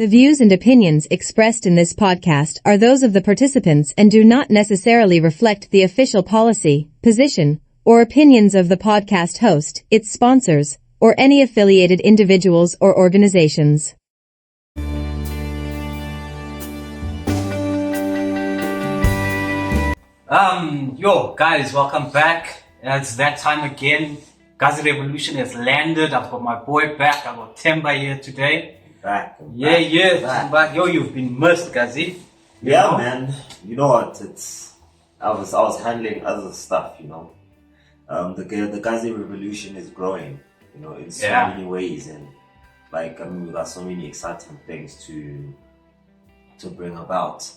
The views and opinions expressed in this podcast are those of the participants and do not necessarily reflect the official policy, position, or opinions of the podcast host, its sponsors, or any affiliated individuals or organizations. Yo, guys, welcome back. It's that time again. Gazi Revolution has landed. I've got my boy back. I've got Temba here today. Back. Back. Yo, you've been missed, Gazi. Yeah, man. You know what? I was handling other stuff. The Gazi Revolution is growing. In so many ways, and we got so many exciting things to bring about.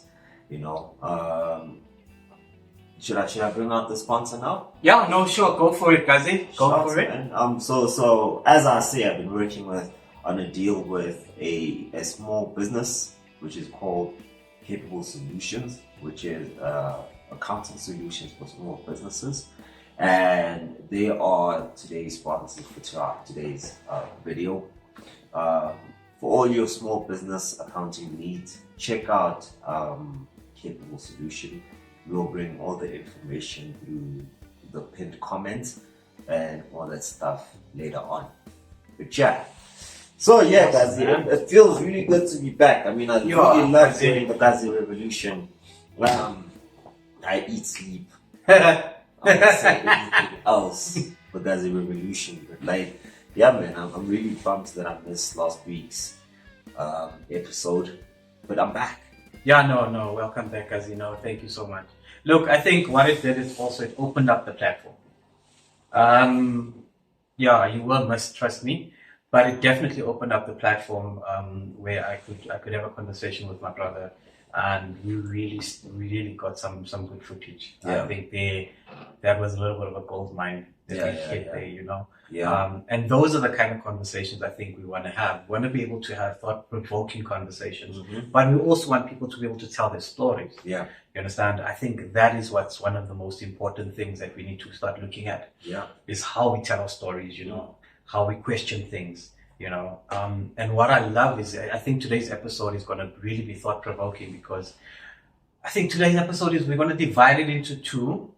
Should I bring out the sponsor now? Yeah, no, sure. Go for it, Gazi. Go for it. Man. So as I say, I've been working on a deal with a small business, which is called Capable Solutions, which is accounting solutions for small businesses. And they are today's sponsors for today's video. For all your small business accounting needs, check out Capable Solution. We'll bring all the information through the pinned comments and all that stuff later on. But yeah. So yeah, guys, it feels really good to be back. I really love doing the Gazi Revolution. I eat, sleep. I don't say anything else for Gazi Revolution. But man, I'm really bummed that I missed last week's episode. But I'm back. Yeah, no, welcome back, Gazi. Thank you so much. Look, I think what it did is also it opened up the platform. You will must trust me, but it definitely opened up the platform where I could have a conversation with my brother, and we really got some good footage. Yeah. I think that was a little bit of a gold mine that we hit there, Yeah. And those are the kind of conversations I think we want to have. We want to be able to have thought-provoking conversations, but we also want people to be able to tell their stories. Yeah. You understand? I think that is what's one of the most important things that we need to start looking at. Yeah. Is how we tell our stories, how we question things, and what I love is I think today's episode is going to really be thought-provoking, because I think today's episode is we're going to divide it into two,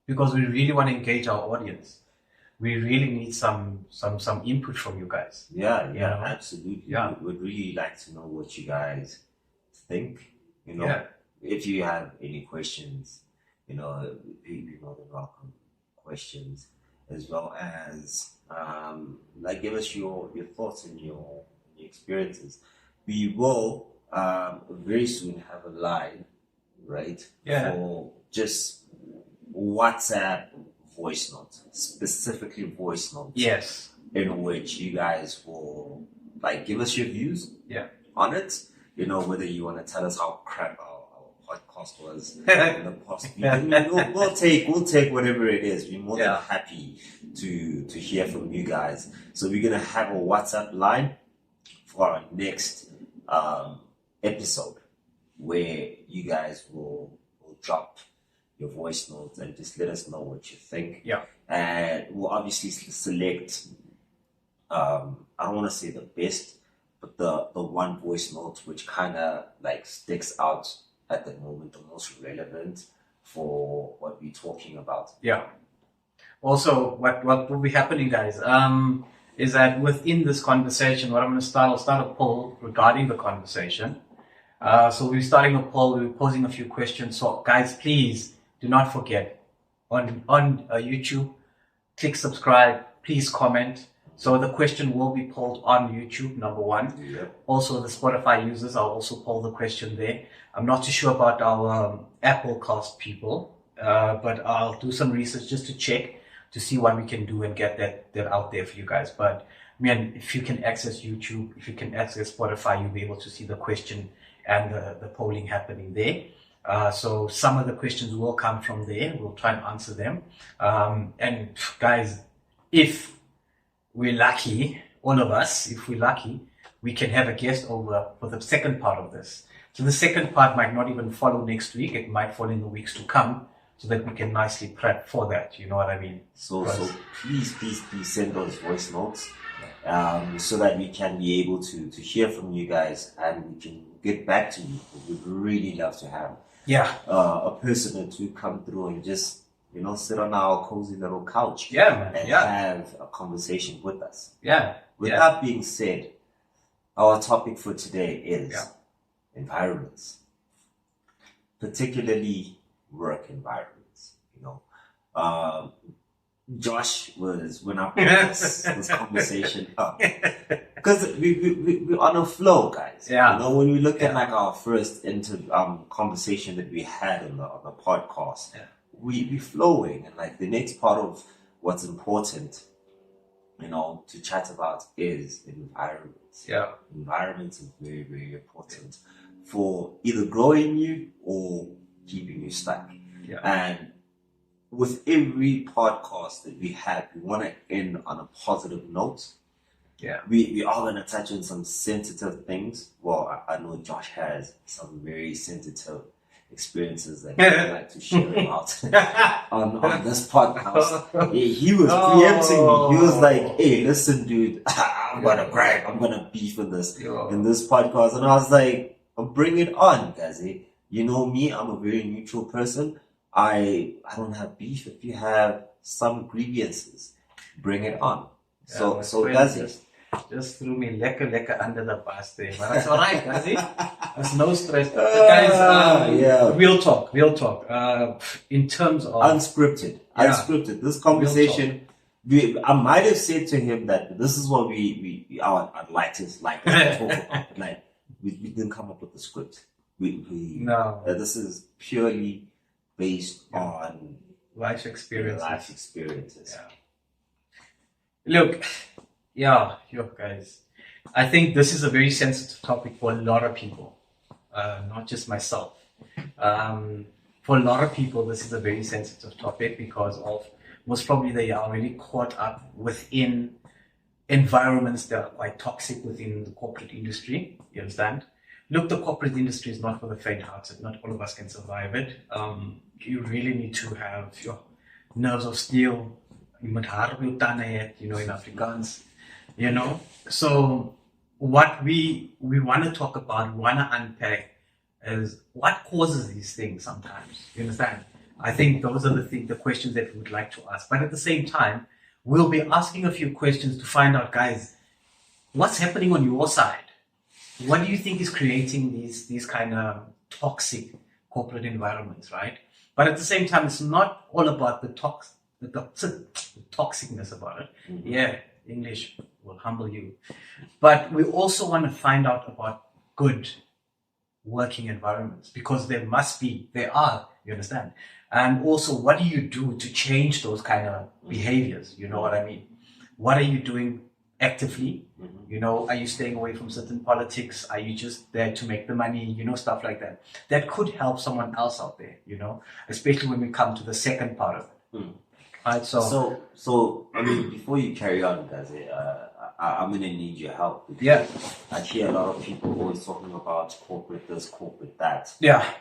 because we really want to engage our audience. We really need some input from you guys. Yeah, absolutely. Yeah. We would really like to know what you guys think. If you have any questions, you're more than welcome questions, as well as give us your thoughts and your experiences. We will very soon have a line, right? Yeah. For just WhatsApp voice notes, specifically voice notes. Yes. In which you guys will give us your views on it. Whether you want to tell us how crap our podcast was in the past week. We'll take whatever it is. We're more than happy to hear from you guys. So we're gonna have a WhatsApp line for our next episode, where you guys will drop your voice notes and just let us know what you think. Yeah. And we'll obviously select, I don't want to say the best, but the one voice note which kind of sticks out at the moment, the most relevant for what we're talking about. Yeah. Also, what will be happening, guys, is that within this conversation, what I'm going to start, I'll start a poll regarding the conversation. So we're starting a poll, we're posing a few questions. So guys, please do not forget on YouTube, click subscribe, please comment. So the question will be polled on YouTube, number one. Yep. Also, the Spotify users, I'll also poll the question there. I'm not too sure about our Apple Cast people, but I'll do some research just to check to see what we can do and get that out there for you guys. But man, if you can access YouTube, if you can access Spotify, you'll be able to see the question and the polling happening there. So some of the questions will come from there. We'll try and answer them. And guys, if we're lucky, all of us, if we're lucky, we can have a guest over for the second part of this. So the second part might not even follow next week. It might fall in the weeks to come, so that we can nicely prep for that. You know what I mean? So please send those voice notes. so that we can be able to hear from you guys and we can get back to you. We'd really love to have a person or two come through and just sit on our cozy little couch and have a conversation with us. With that being said, our topic for today is environments, particularly work environments. Josh was when I brought this conversation up because we're on a flow, guys. When we look at like our first conversation that we had on the podcast, we flowing, and like the next part of what's important, to chat about is environments. Environments is very, very important for either growing you or keeping you stuck. And with every podcast that we have, we want to end on a positive note. We are going to touch on some sensitive things. Well, I know Josh has some very sensitive experiences that he'd like to share about on this podcast. He was preempting me. He was like, "Hey, listen, dude, I'm gonna brag. I'm gonna beef in this podcast." And I was like, "Bring it on, Gazi. You know me. I'm a very neutral person. I don't have beef. If you have some grievances, bring it on." So Gazi just threw me lekker under the bus there, but that's all right, Gazi. There's no stress, guys. Real talk. In terms of unscripted. This conversation, I might have said to him that this is what I'd like to talk about. Like we didn't come up with the script. This is purely based on life experiences. Look, guys, I think this is a very sensitive topic for a lot of people, not just myself. For a lot of people, this is a very sensitive topic because of most probably they are already caught up within environments that are quite toxic within the corporate industry. You understand? Look, the corporate industry is not for the faint-hearted. Not all of us can survive it. You really need to have your nerves of steel. You moet hard wil tanden het, in Afrikaans. So what we want to talk about, want to unpack is what causes these things sometimes. You understand? I think those are the questions that we would like to ask. But at the same time, we'll be asking a few questions to find out, guys, what's happening on your side? What do you think is creating these kind of toxic corporate environments, right? But at the same time, it's not all about the toxicness about it. Mm-hmm. English will humble you. But we also want to find out about good working environments because there are, you understand? And also, what do you do to change those kind of behaviors? You know what I mean? What are you doing actively? Are you staying away from certain politics? Are you just there to make the money? Stuff like that. That could help someone else out there, especially when we come to the second part of it. Right, so I mean, before you carry on, Gazi, I'm gonna need your help. I hear a lot of people always talking about corporate this, corporate that.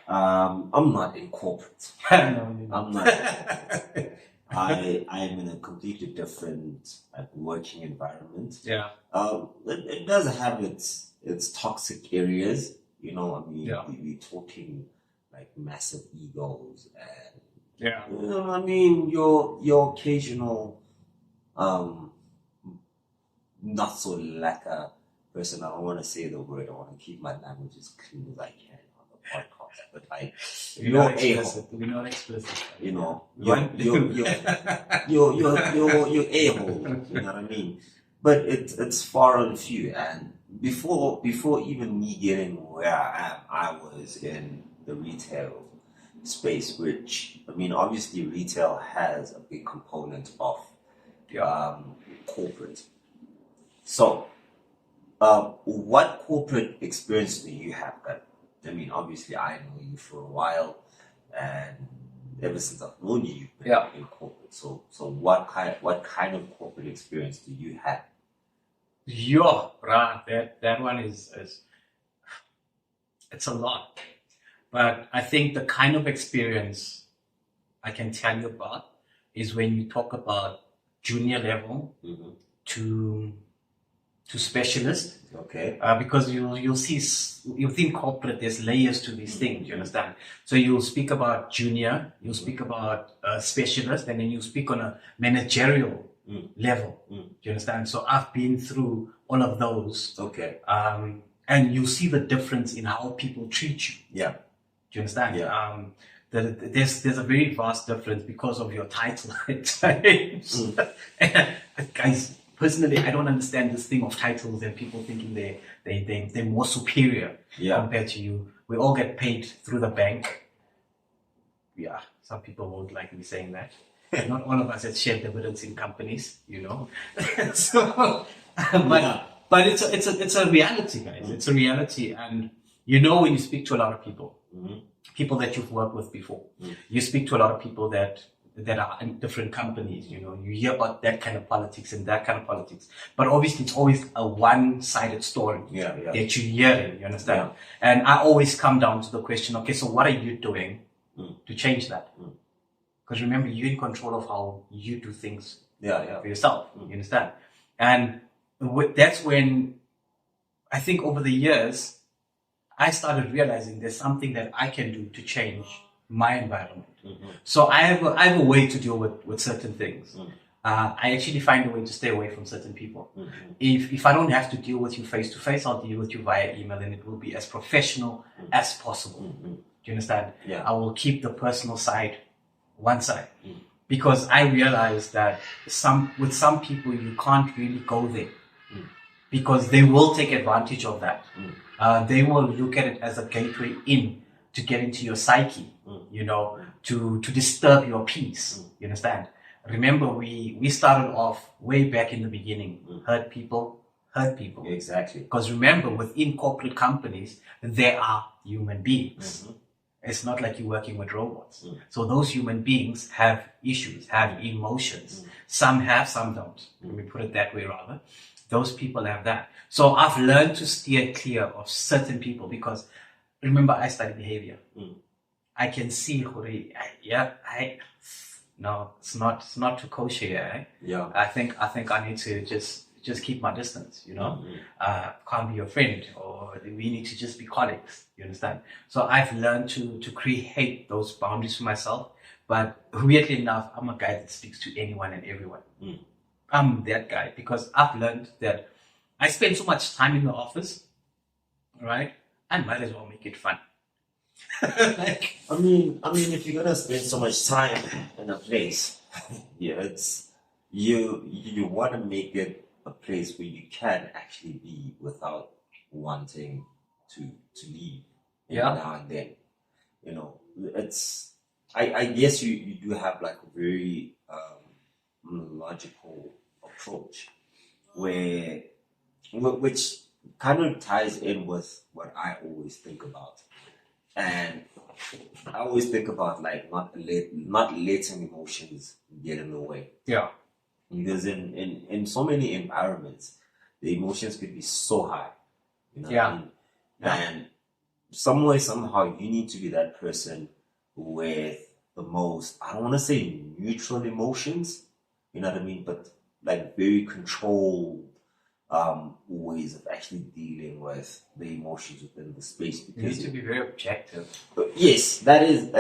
I'm not in corporate. I'm not in corporate. I'm in a completely different working environment. It does have its toxic areas. We're talking like massive egos and your occasional not so lacquer person. I don't want to say the word. I want to keep my language as clean as I can on the podcast. But like, you're a-hole. We're not explicit. You're a-hole. You know what I mean? But it's far and few. And before even me getting where I am, I was in the retail space, which obviously retail has a big component of corporate. So, what corporate experience do you have? Obviously I know you for a while, and ever since I've known you, you've been in corporate. So what kind of corporate experience do you have? That one is it's a lot. But I think the kind of experience I can tell you about is when you talk about junior level to to specialist. Okay. Because you'll see within corporate there's layers to these things. You understand? So you'll speak about junior, you'll speak about specialist, and then you speak on a managerial level. Do you understand? So I've been through all of those. Okay. And you see the difference in how people treat you. Yeah. Do you understand? Yeah. There's a very vast difference because of your title at times. Guys, personally, I don't understand this thing of titles and people thinking they're more superior compared to you. We all get paid through the bank. Yeah, some people won't like me saying that. Not all of us have shared dividends in companies, you know. So, but it's a reality, guys. It's a reality, and you know when you speak to a lot of people, people that you've worked with before, you speak to a lot of people that are in different companies. You know, you hear about that kind of politics and that kind of politics, but obviously it's always a one-sided story that you're hearing. You understand? And I always come down to the question: okay, so what are you doing to change that? Because remember, you're in control of how you do things for yourself. You understand? And that's when I think over the years, I started realizing there's something that I can do to change my environment. So I have a way to deal with certain things. I actually find a way to stay away from certain people. If I don't have to deal with you face to face, I'll deal with you via email, and it will be as professional as possible. Do you understand? I will keep the personal side one side, because I realize that with some people you can't really go there, because they will take advantage of that. They will look at it as a gateway in to get into your psyche, you know, to disturb your peace. You understand? Remember, we started off way back in the beginning. Hurt people. Exactly. Because remember, within corporate companies, there are human beings. It's not like you're working with robots. So those human beings have issues, have emotions. Some have, some don't. Let me put it that way rather. Those people have that. So I've learned to steer clear of certain people, because remember, I study behavior. I can see no, it's not too kosher. I think I need to just keep my distance, you know. Can't be your friend, or we need to just be colleagues. You understand? So I've learned to create those boundaries for myself. But weirdly enough, I'm a guy that speaks to anyone and everyone. I'm that guy, because I've learned that I spend so much time in the office, right? I might as well make it fun. Like, I mean, if you're gonna spend so much time in a place, it's you want to make it a place where you can actually be without wanting to leave now and then. You know, it's I guess you do have like a very logical approach which kind of ties in with what I always think about. And I always think about like not letting emotions get in the way. Because in so many environments, the emotions could be so high. You know what I mean? And some way, somehow, you need to be that person with the most, I don't want to say neutral emotions, you know what I mean? But like very controlled ways of actually dealing with the emotions within the space. Because you need to be very objective. Yes, that is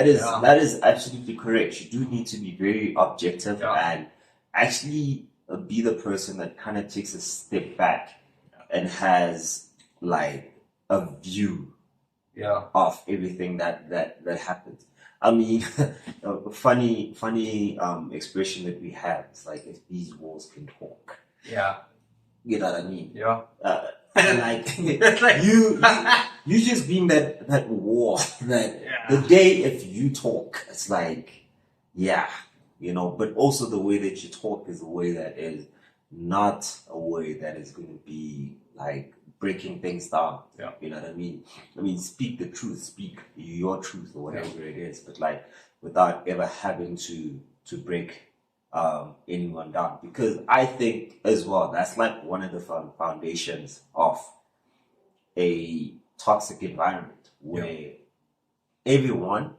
absolutely correct. You do need to be very objective and actually be the person that kind of takes a step back and has like a view of everything that happens. I mean, a funny expression that we have is like, if these walls can talk. You know what I mean? Like you just being that wall that the day if you talk, it's like, you know, but also the way that you talk is a way that is not a way that is going to be like breaking things down. You know what I mean? I mean, speak the truth, speak your truth or whatever it is, but like without ever having to break anyone down. Because I think as well, that's like one of the foundations of a toxic environment where everyone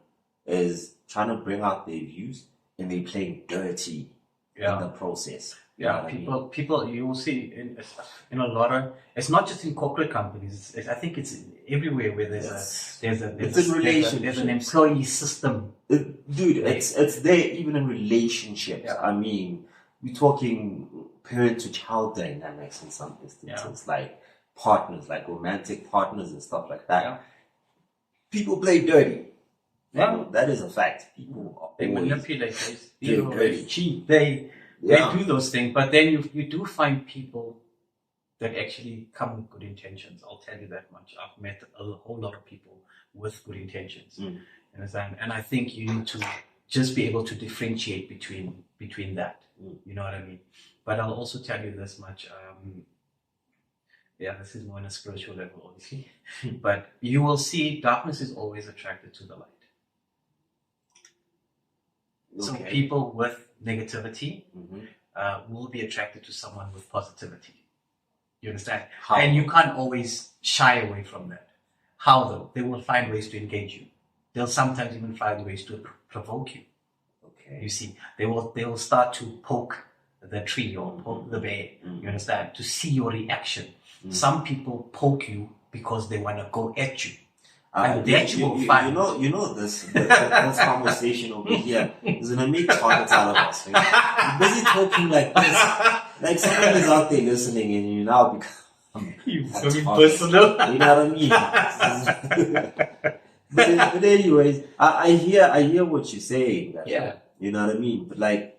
is trying to bring out their views and they're playing dirty in the process. Yeah, people, you will see in a lot of, it's not just in corporate companies. I think it's everywhere where there's an employee system. Dude, it's there even in relationships. Yeah. I mean, we're talking parent to child dynamics in some instances, like partners, like romantic partners and stuff like that. Yeah. People play dirty. Yeah. You know, that is a fact. People They always manipulate, play they dirty. cheat, they do those things, but then you do find people that actually come with good intentions. I'll tell you that much. I've met a whole lot of people with good intentions. You understand? And I think you need to just be able to differentiate between that. You know what I mean? But I'll also tell you this much. This is more on a spiritual level, obviously. But you will see darkness is always attracted to the light. So people with negativity will be attracted to someone with positivity. You understand? How? And you can't always shy away from that. How though? They will find ways to engage you. They'll sometimes even find ways to provoke you. Okay. You see, they will start to poke the tree or poke the bear. You understand? To see your reaction. Some people poke you because they want to go at you. And that you will find. You know this conversation over here is gonna make targets out of us. Right? You're busy talking like this, like someone is out there listening, and you now become personal. You know what I mean? but anyways, I hear what you're saying. Right? Yeah. You know what I mean? But like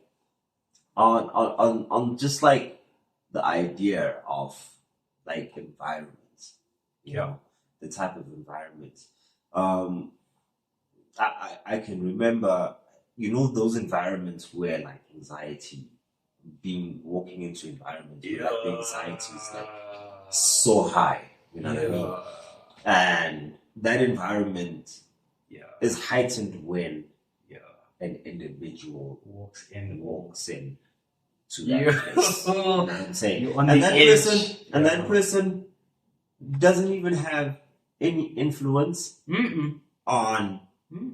on just like the idea of like environments. You know, the type of environment. I can remember, you know, those environments where like anxiety, walking into environments where like the anxiety is like so high, you know what I mean? And that environment is heightened when an individual walks in to that place. You know what I'm saying? And that person doesn't even have any influence on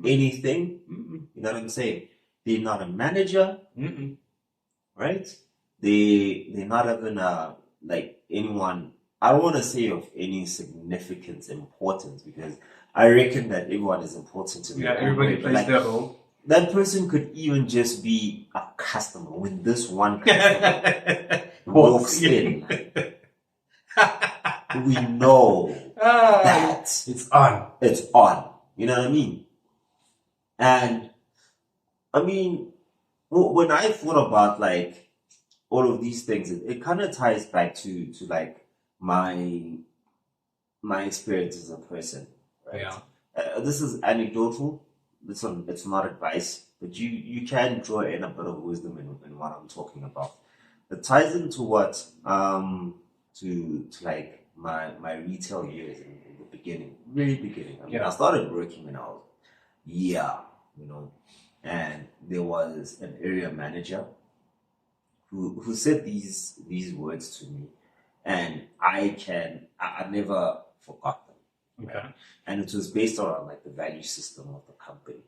anything. You know what I'm saying? They're not a manager, right? They're not even like anyone. I don't want to say of any significant importance, because I reckon that everyone is important to me. Yeah, everybody plays their role. That person could even just be a customer. When this one customer walks in, we know that it's on. It's on. You know what I mean? And I mean, when I thought about like all of these things, it kind of ties back to like my experience as a person. Right? Yeah. This is anecdotal. It's not advice, but you can draw in a bit of wisdom in what I'm talking about. It ties into what to like my retail years in the beginning, really beginning. I mean, I started working when I was you know, and there was an area manager who said these words to me, and I never forgot them. Okay. Right? And it was based around like the value system of the company.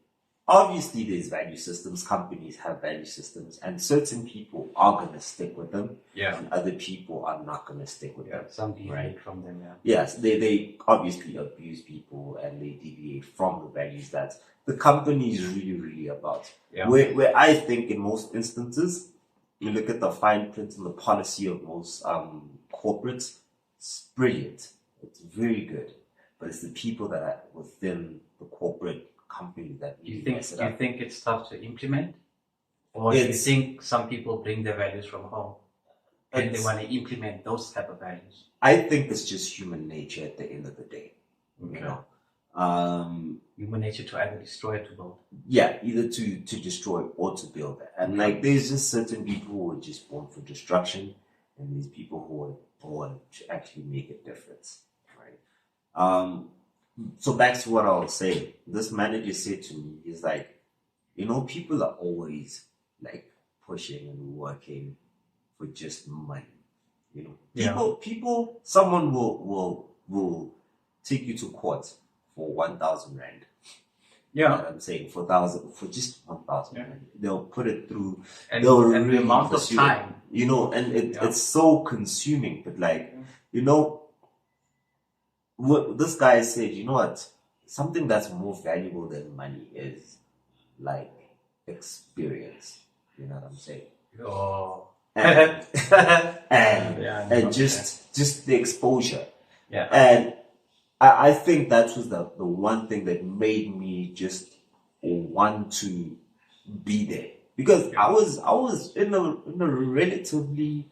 Obviously, there's value systems. Companies have value systems, and certain people are going to stick with them, and other people are not going to stick with them. Some deviate from them, Yes, they obviously abuse people, and they deviate from the values that the company is really, really about. Yeah. Where I think in most instances, you look at the fine print and the policy of most corporates, it's brilliant. It's very good. But it's the people that are within the corporate company that you think it's tough to implement, or do you think some people bring their values from home and they want to implement those type of values? I think it's just human nature at the end of the day. Okay. You know, human nature to either destroy or to build. Yeah, either to destroy or to build. And like, there's just certain people who are just born for destruction, and there's people who are born to actually make a difference. Right. So back to what I was saying, this manager said to me, he's like, you know, people are always like pushing and working for just money. You know, people, someone will take you to court for 1,000 rand. You know what I'm saying? For just 1,000. Yeah. They'll put it through. And they'll the really amount of pursue it. time. You know, and it's so consuming. But like, you know, what this guy said, you know what? Something that's more valuable than money is like experience. You know what I'm saying? Oh. And Yeah, and just the exposure. Yeah. And I think that was the one thing that made me just want to be there, because I was in a relatively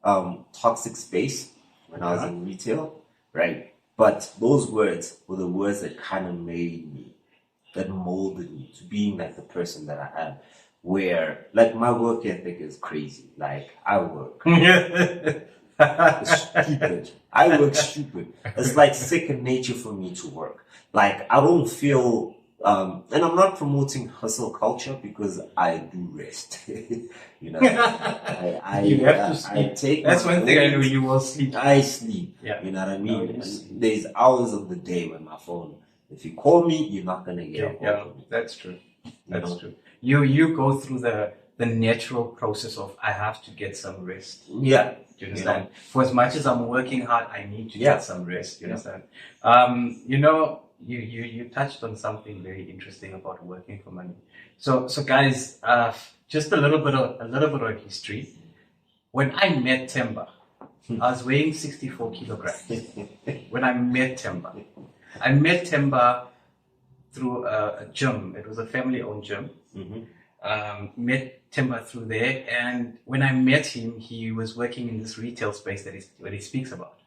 toxic space when I was in retail, right? But those words were the words that kind of made me, that molded me to being like the person that I am. Where like my work ethic is crazy. Like I work stupid. I work stupid. It's like second nature for me to work. Like I don't feel and I'm not promoting hustle culture, because I do rest. You know, You have to sleep. I take That's my one thing I know. breaks. You will sleep. I sleep. Yeah. You know what I No, mean? you And sleep. there's hours of the day when my phone, if you call me, you're not gonna get a hold Yeah, of me. that's true. That's know? true. You go through the natural process of, I have to get some rest. Yeah. Do you understand? For as much as I'm working hard, I need to Yeah. get some rest. You Yeah. understand? You know, you touched on something very interesting about working for money. So guys, just a little bit of history. When I met Temba, I was weighing 64 kilograms. When I met Temba through a gym. It was a family-owned gym. Met Temba through there, and when I met him, he was working in this retail space that he speaks about.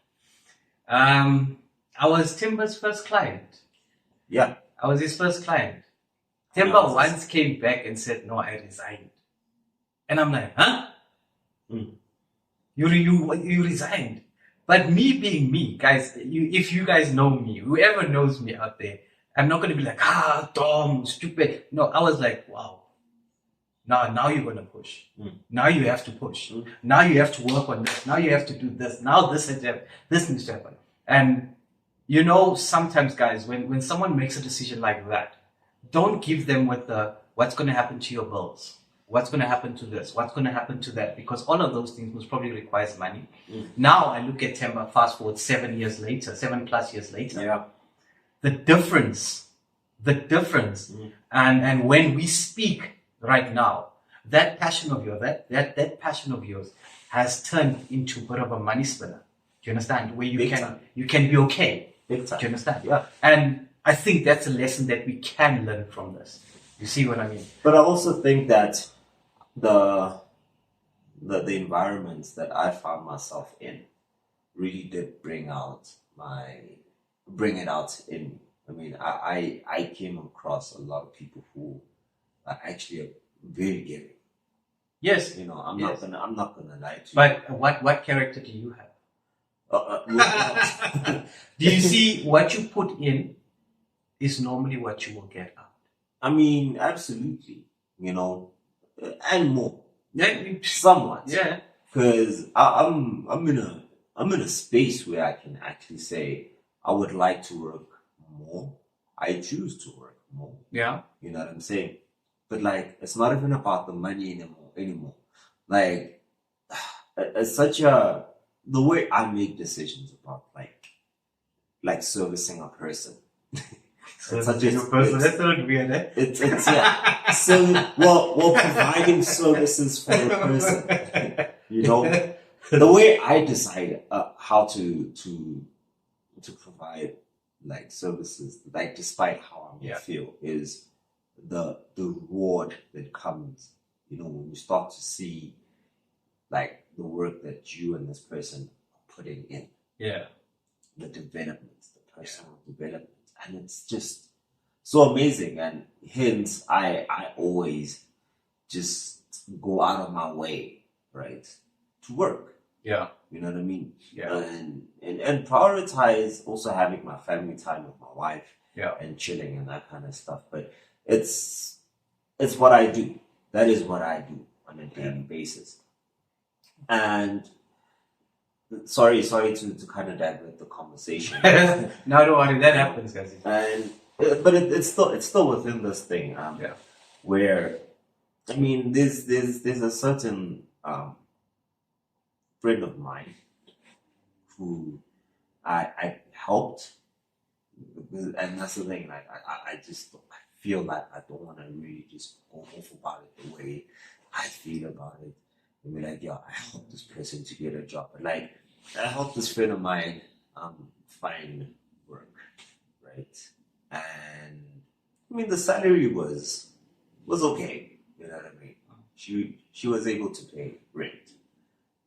I was Timba's first client. Yeah. I was his first client. Temba once came back and said, "No, I resigned," and I'm like, "Huh? You resigned?" But me being me, guys, if you guys know me, whoever knows me out there, I'm not going to be like, dumb, stupid. No, I was like, wow. Now you're going to push. Now you have to push. Now you have to work on this. Now you have to do this. Now this needs to happen. And you know, sometimes, guys, when someone makes a decision like that, don't give them with what's going to happen to your bills. What's going to happen to this? What's going to happen to that? Because all of those things most probably requires money. Now I look at Temba, fast forward 7+ years later. Yeah. The difference. And when we speak right now, that passion of yours, that passion of yours has turned into a bit of a money spinner. Do you understand? Where you can be okay. Big time. Do you understand? Yeah. And I think that's a lesson that we can learn from this. You see what I mean? But I also think that the environments that I found myself in really did bring it out in me. I mean, I came across a lot of people who are actually very giving. Yes. You know, I'm not gonna lie to you. But what character do you have? Do you see what you put in is normally what you will get out? I mean, absolutely. You know, and more. Yeah. Somewhat. Yeah. Because I'm in a space where I can actually say I would like to work more. I choose to work more. Yeah. You know what I'm saying? But like, it's not even about the money anymore. Like, it's such the way I make decisions about like servicing a person. It's such a person. That's not weird, eh? It's yeah. So providing services for a person. You know, the way I decide how to provide like services, like despite how I may feel, is the reward that comes. You know, when you start to see like the work that you and this person are putting in. Yeah. The developments, the personal development. And it's just so amazing. And hence I always just go out of my way, right, to work. Yeah. You know what I mean? Yeah. And prioritize also having my family time with my wife. Yeah. And chilling and that kind of stuff. But it's what I do. That is what I do on a daily basis. And sorry to kind of divert the conversation. No, don't worry, that happens, guys. And but it's still within this thing. Yeah. Where I mean, there's a certain friend of mine who I helped, and that's the thing. Like I just I feel like I don't want to really just go off about it the way I feel about it. And be like, yeah, I helped this person to get a job, but like I helped this friend of mine find work, right? And I mean, the salary was okay. You know what I mean? She was able to pay rent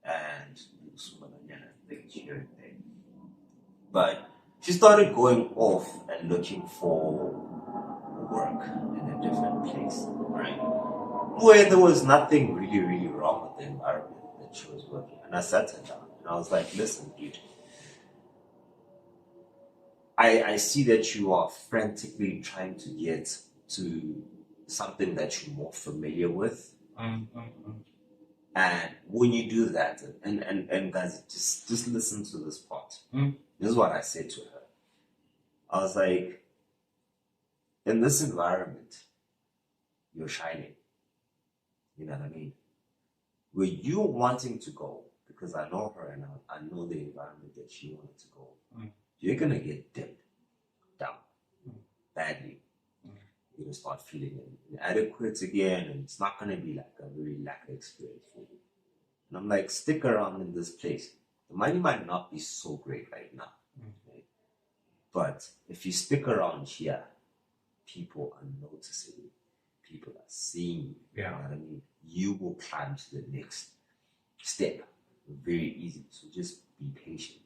and things here and there. But she started going off and looking for work in a different place, right? Where there was nothing really, really wrong with the environment that she was working. And I sat her down and I was like, listen, dude, I see that you are frantically trying to get to something that you're more familiar with. And when you do that, and guys, just listen to this part. This is what I said to her. I was like, in this environment, you're shining. You know what I mean? Where you're wanting to go, because I know her and I know the environment that she wanted to go, you're going to get dipped down badly. You're going to start feeling inadequate again, and it's not going to be like a very lack experience for you. And I'm like, stick around in this place. The money might not be so great right now. Right? But if you stick around here, people are noticing you. People are seeing you. You know what I mean? You will climb to the next step very easy. So just be patient.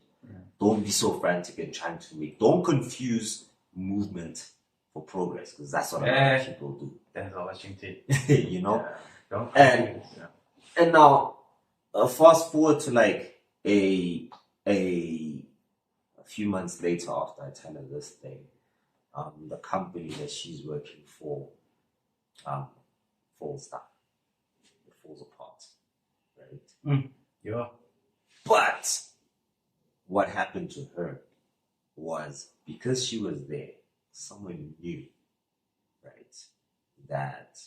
Don't be so frantic and trying to don't confuse movement for progress, because that's what a lot of people do. That's all I think. You know? Don't and now fast forward to like a few months later after I tell her this thing, the company that she's working for falls down. It falls apart. Right? Yeah. But what happened to her was, because she was there, someone knew, right, that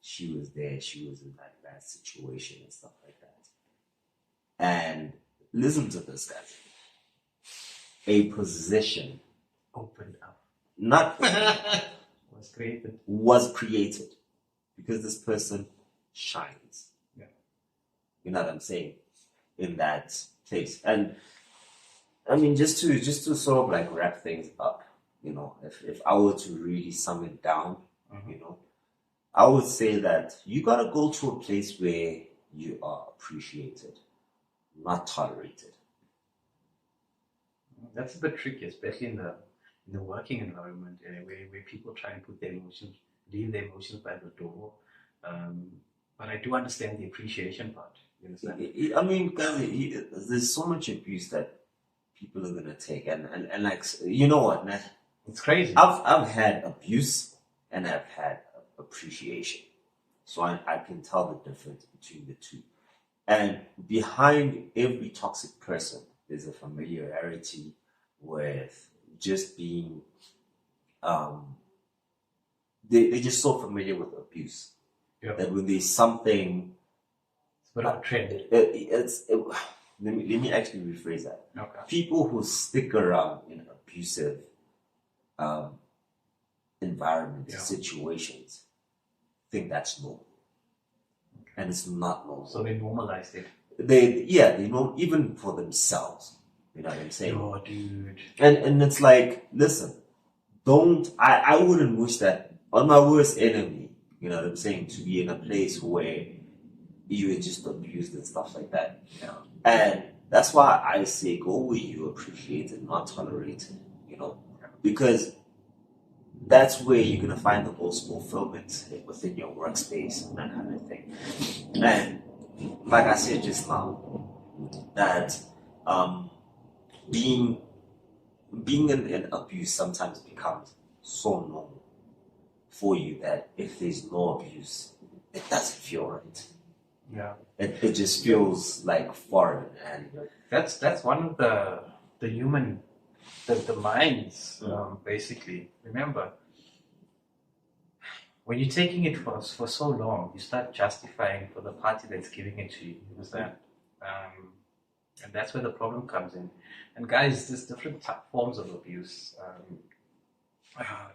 she was there, she was in that bad situation and stuff like that. And listen to this, guys. A position opened up. Not was created because this person shines. Yeah. You know what I'm saying? In that place. And I mean, just to sort of like wrap things up, you know, if I were to really sum it down, you know, I would say that you gotta go to a place where you are appreciated, not tolerated. That's a bit tricky, especially in the working environment, where people try and put their emotions, leave their emotions by the door. But I do understand the appreciation part. You understand? I mean, Gazi, there's so much abuse that people are gonna take, and like, you know what, man? It's crazy. I've had abuse and I've had appreciation, so I can tell the difference between the two. And behind every toxic person, there's a familiarity with just being, they're just so familiar with abuse that when there's something, it's a bit of a trend. Let me actually rephrase that. Okay. People who stick around in abusive environments, situations, think that's normal. And it's not normal. So they normalized it. They know, even for themselves. You know what I'm saying? Oh, dude. And it's like, listen, I wouldn't wish that on my worst enemy, you know what I'm saying, to be in a place where you are just abused and stuff like that. Yeah. And that's why I say go where you appreciate it, not tolerate it, you know, because that's where you're going to find the most fulfillment within your workspace and that kind of thing. And like I said just now, that being in abuse sometimes becomes so normal for you that if there's no abuse, it doesn't feel right. Yeah. It just feels like foreign, and that's one of the human the minds, basically. Remember, when you're taking it for so long, you start justifying for the party that's giving it to you. You understand? And that's where the problem comes in. And guys, there's different forms of abuse.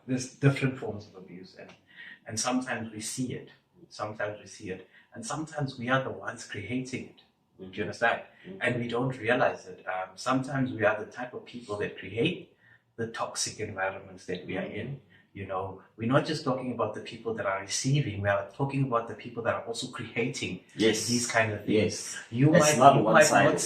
There's different forms of abuse, and sometimes we see it. And sometimes we are the ones creating it. Do you understand? And we don't realize it. Sometimes we are the type of people that create the toxic environments that we are in. You know, we're not just talking about the people that are receiving, we are talking about the people that are also creating these kind of things. Yes. You It's might, not one-sided,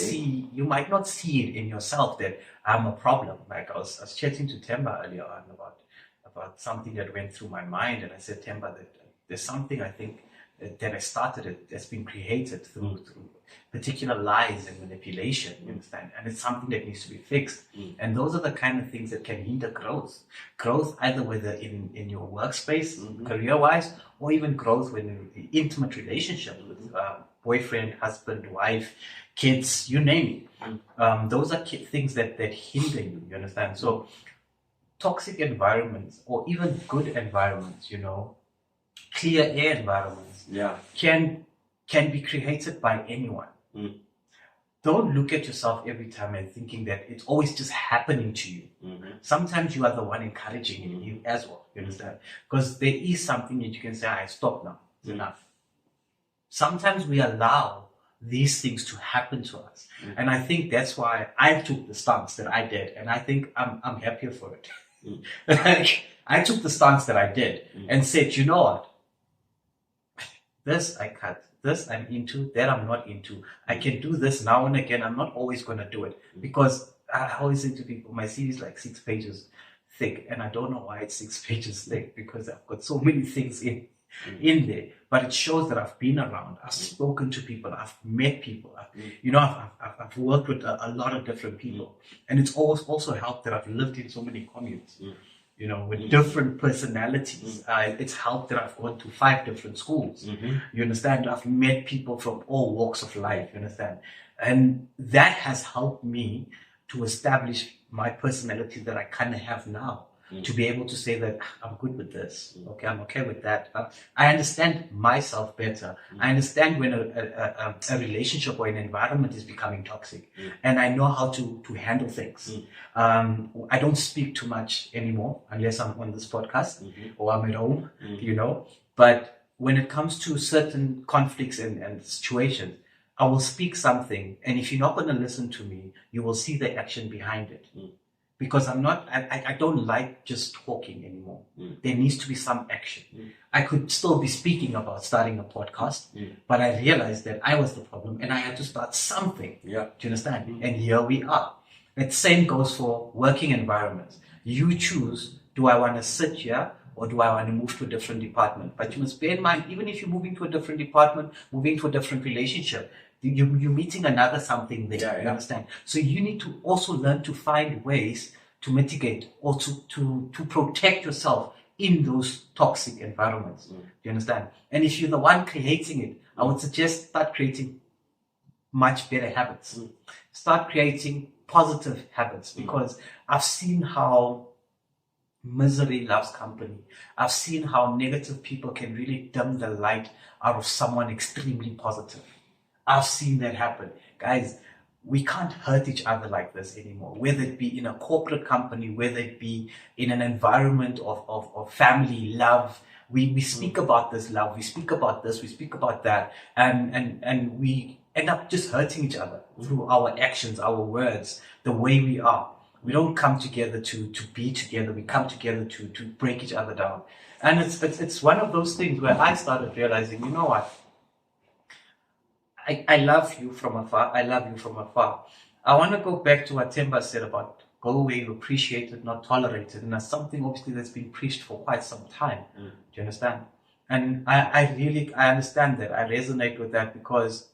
you might not see it in yourself that I'm a problem. Like I was chatting to Temba earlier on about something that went through my mind, and I said, Temba, that there's something I think that I started it that's been created through particular lies and manipulation, you understand? And it's something that needs to be fixed. And those are the kind of things that can hinder growth. Growth either whether in your workspace, career-wise, or even growth when in intimate relationships with boyfriend, husband, wife, kids, you name it. Those are things that hinder you, you understand? So toxic environments, or even good environments, you know, clear air environments, can be created by anyone. Don't look at yourself every time and thinking that it's always just happening to you. Sometimes you are the one encouraging you as well, you understand? Because there is something that you can say, I stop now, it's enough. Sometimes we allow these things to happen to us. And I think that's why I took the stance that I did, and I think I'm happier for it. Like, I took the stance that I did and said, you know what? This I cut, this I'm into, that I'm not into. I can do this now and again. I'm not always going to do it, because I always say to people, my CV is like 6 pages thick, and I don't know why it's 6 pages thick, because I've got so many things in there. But it shows that I've been around, I've spoken to people, I've met people, I've worked with a lot of different people, and it's also helped that I've lived in so many communes. You know, with different personalities. It's helped that I've gone to 5 different schools. You understand? I've met people from all walks of life, you understand? And that has helped me to establish my personality that I kind of have now. To be able to say that I'm good with this, okay, I'm okay with that. I understand myself better. I understand when a relationship or an environment is becoming toxic, and I know how to handle things. I don't speak too much anymore unless I'm on this podcast or I'm at home, you know. But when it comes to certain conflicts and situations, I will speak something, and if you're not going to listen to me, you will see the action behind it. Because I don't like just talking anymore. There needs to be some action. I could still be speaking about starting a podcast, but I realized that I was the problem and I had to start something. Do you understand? And here we are. The same goes for working environments. You choose, do I want to sit here or do I want to move to a different department? But you must bear in mind, even if you're moving to a different department, moving to a different relationship, you're meeting another something there, you understand? So you need to also learn to find ways to mitigate or to protect yourself in those toxic environments. Do you understand? And if you're the one creating it, I would suggest start creating much better habits. Start creating positive habits, because I've seen how misery loves company. I've seen how negative people can really dim the light out of someone extremely positive. I've seen that happen. Guys, we can't hurt each other like this anymore, whether it be in a corporate company, whether it be in an environment of family, love. We speak about this love, we speak about this, we speak about that, and we end up just hurting each other through our actions, our words, the way we are. We don't come together to be together, we come together to break each other down. And it's one of those things where I started realizing, you know what? I love you from afar. I love you from afar. I want to go back to what Temba said about go away, appreciate it, not tolerate it. And that's something obviously that's been preached for quite some time. Do you understand? And I understand that. I resonate with that, because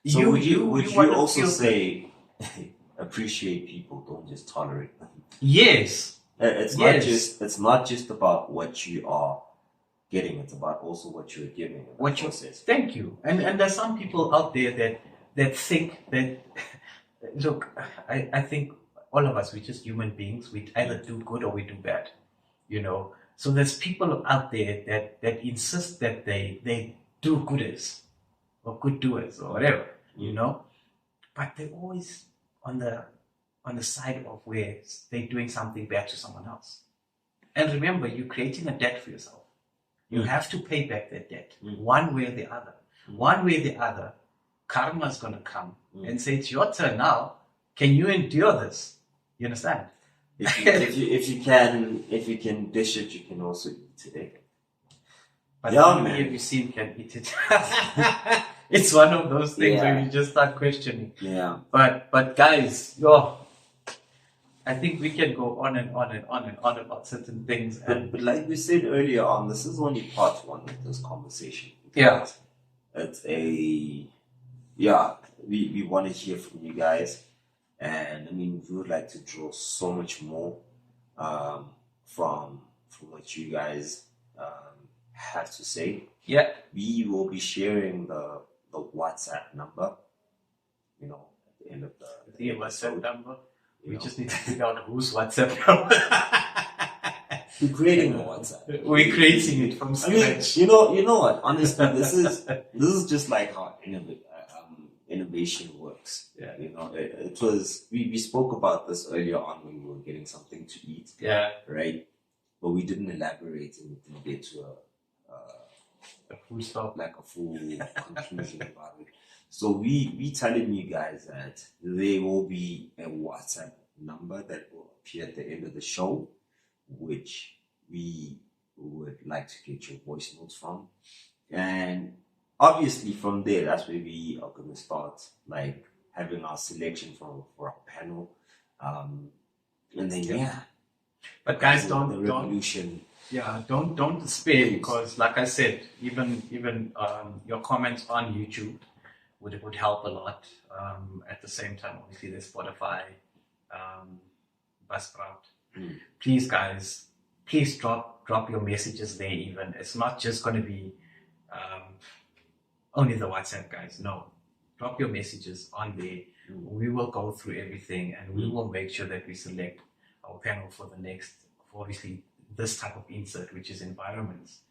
so would you also say appreciate people, don't just tolerate them? Yes. It's not just about what you are getting, it's about also what you're giving. Thank you. And there's some people out there that think that look, I think all of us, we're just human beings. We either do good or we do bad, you know. So there's people out there that insist that they do gooders or good doers or whatever, you know, but they're always on the side of where they're doing something bad to someone else. And remember, you're creating a debt for yourself. You have to pay back that debt one way or the other. One way or the other, karma's going to come and say, it's your turn now. Can you endure this? You understand? If you can dish it, you can also eat it. But how many have you seen can eat it? It's one of those things where you just start questioning. Yeah. But guys, I think we can go on and on and on and on about certain things. But like we said earlier on, this is only part one of this conversation. Yeah. It's we want to hear from you guys. And I mean, we would like to draw so much more from what you guys have to say. Yeah. We will be sharing the WhatsApp number, you know, at the end of the WhatsApp number. We just need to figure out whose WhatsApp number. We're creating a WhatsApp. We're creating it from scratch. I mean, you know what? Honestly, this is just like how innovation works. Yeah. You know, it was we spoke about this earlier on when we were getting something to eat. Yeah. Right. But we didn't elaborate and we didn't get to a full stop, like a full conclusion about it. So we telling you guys that there will be a WhatsApp number that will appear at the end of the show, which we would like to get your voice notes from. And obviously from there, that's where we are going to start like having our selection for our panel. And then but guys, the don't revolution. Don't despair, because like I said, even your comments on YouTube would help a lot. At the same time, obviously there's Spotify, Buzzsprout. Please guys, please drop your messages there. Even it's not just going to be only the WhatsApp, guys. No, drop your messages on there. We will go through everything and we will make sure that we select our panel for the next, for obviously this type of insert, which is environments.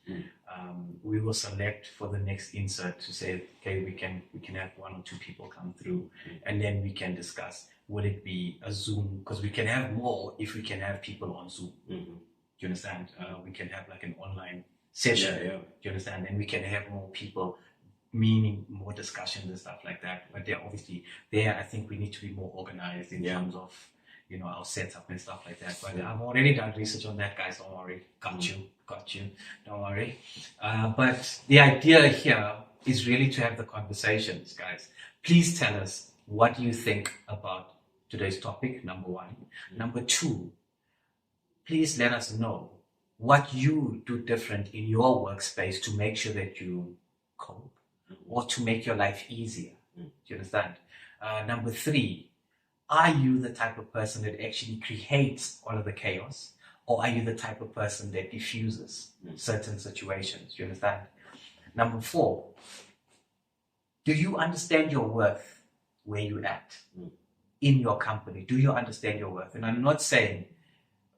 We will select for the next insert to say, okay, we can have one or two people come through, and then we can discuss, would it be a Zoom? Because we can have more if we can have people on Zoom. Do you understand? We can have like an online session. Do you understand? And we can have more people, meaning more discussions and stuff like that. But obviously I think we need to be more organized in terms of, you know, our setup and stuff like that. But I've already done research on that, guys. Don't worry. Got you. Don't worry. But the idea here is really to have the conversations, guys. Please tell us what you think about today's topic, number one. Number two, please let us know what you do different in your workspace to make sure that you cope or to make your life easier. Do you understand? Number three, are you the type of person that actually creates all of the chaos, or are you the type of person that diffuses certain situations? Do you understand? Number four, do you understand your worth where you're at in your company? Do you understand your worth? And I'm not saying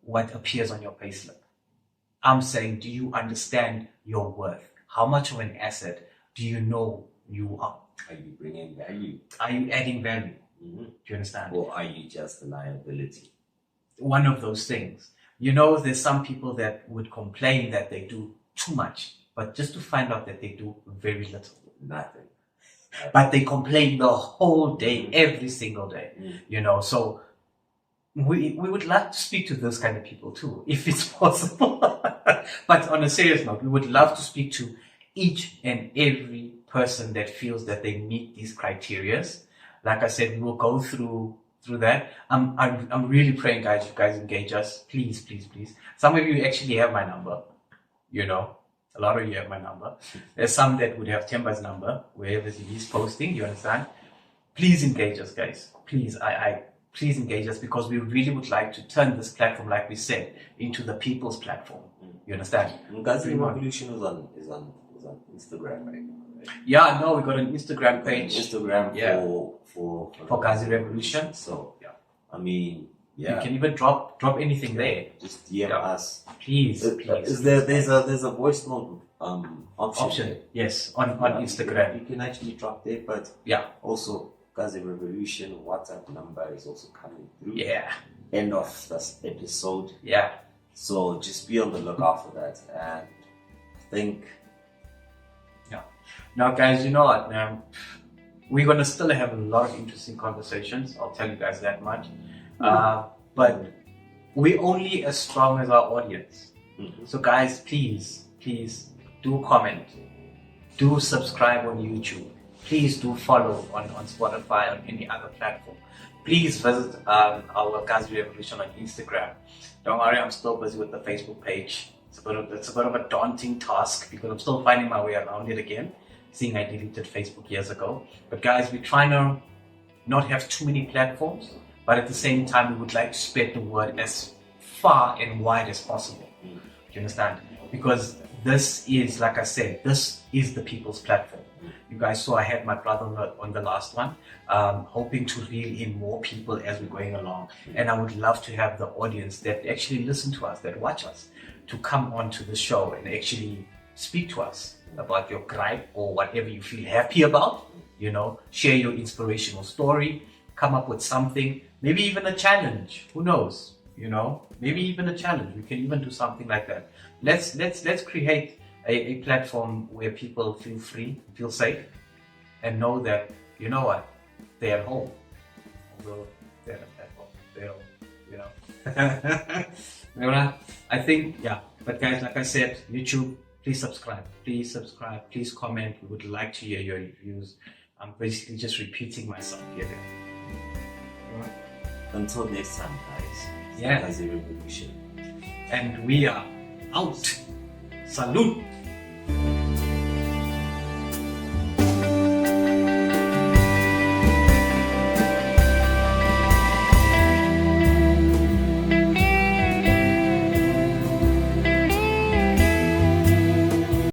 what appears on your payslip. I'm saying, do you understand your worth? How much of an asset do you know you are? Are you bringing value? Are you adding value? Do you understand? Or are you just a liability? One of those things. You know, there's some people that would complain that they do too much, but just to find out that they do very little. Nothing. But they complain the whole day, every single day. You know, so we would like to speak to those kind of people too, if it's possible. But on a serious note, we would love to speak to each and every person that feels that they meet these criterias. Like I said, we will go through that. I'm really praying, guys, you guys engage us. Please. Some of you actually have my number. You know, a lot of you have my number. There's some that would have Temba's number wherever he's posting. You understand? Please engage us, guys. Please, please engage us, because we really would like to turn this platform, like we said, into the people's platform. You understand? Gazi Revolution is on Instagram right now. Yeah, no, we got an Instagram page. For for Gazi Revolution. So I mean, Yeah. You can even drop anything there. Just DM Yeah. us. Please, There's a voice note option. Yes, on Yeah, Instagram. You can actually drop there, but Yeah. also Gazi Revolution WhatsApp number is also coming through. Yeah. End of this episode. Yeah. So just be on the lookout for that. And I think Now, guys, you know what, man? We're gonna still have a lot of interesting conversations. I'll tell you guys that much. But we're only as strong as our audience. So, guys, please do comment, do subscribe on YouTube. Please do follow on Spotify, on any other platform. Please visit our Gazi Revolution on Instagram. Don't worry, I'm still busy with the Facebook page. It's a bit of a daunting task because I'm still finding my way around it again, seeing I deleted Facebook years ago. But guys, we're trying to not have too many platforms, but at the same time, we would like to spread the word as far and wide as possible. Do you understand? Because this is, like I said, this is the people's platform. You guys saw I had my brother on the last one, hoping to reel in more people as we're going along. And I would love to have the audience that actually listen to us, that watch us, to come onto the show and actually speak to us about your gripe or whatever you feel happy about. You know, share your inspirational story, come up with something, maybe even a challenge. Who knows? You know, maybe even a challenge. We can even do something like that. Let's create a platform where people feel free, feel safe, and know that, you know what, they're at home. Although they're at home, they're home, you know. You know, I think, yeah. But guys, like I said, YouTube, please subscribe, please comment. We would like to hear your reviews. I'm basically just repeating myself here. until next time, guys. Yeah. Gazi Revolution. And we are out. Salute.